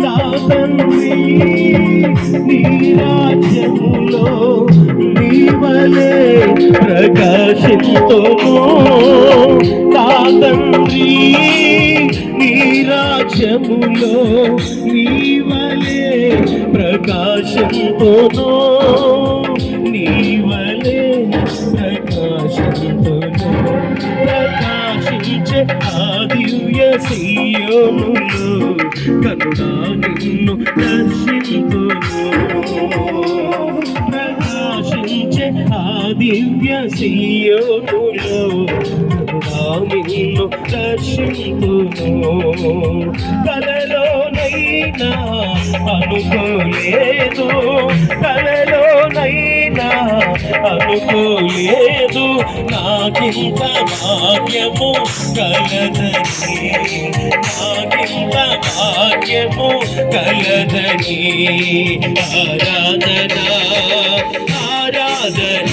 నా తండ్రి నీ రాజ్యములో నీవలే ప్రకాశింతును నా తండ్రి నీ రాజ్యములో నీవలే ప్రకాశింతును నీవలే ప్రకాశింతును ప్రకాశించే ఆ దివ్య సీయోనులో కరుణా నిన్ను దర్శింతును ప్రకాశించే ఆ దివ్య సీయోనులో కరుణా నిన్ను దర్శింతును కలలోనైనా అనుకోలేదు కలలోనైనా అనుకోలేదు నాకింత భాగ్యము కలదని నాకింత భాగ్యము కలదని ఆరాధన ఆరాధన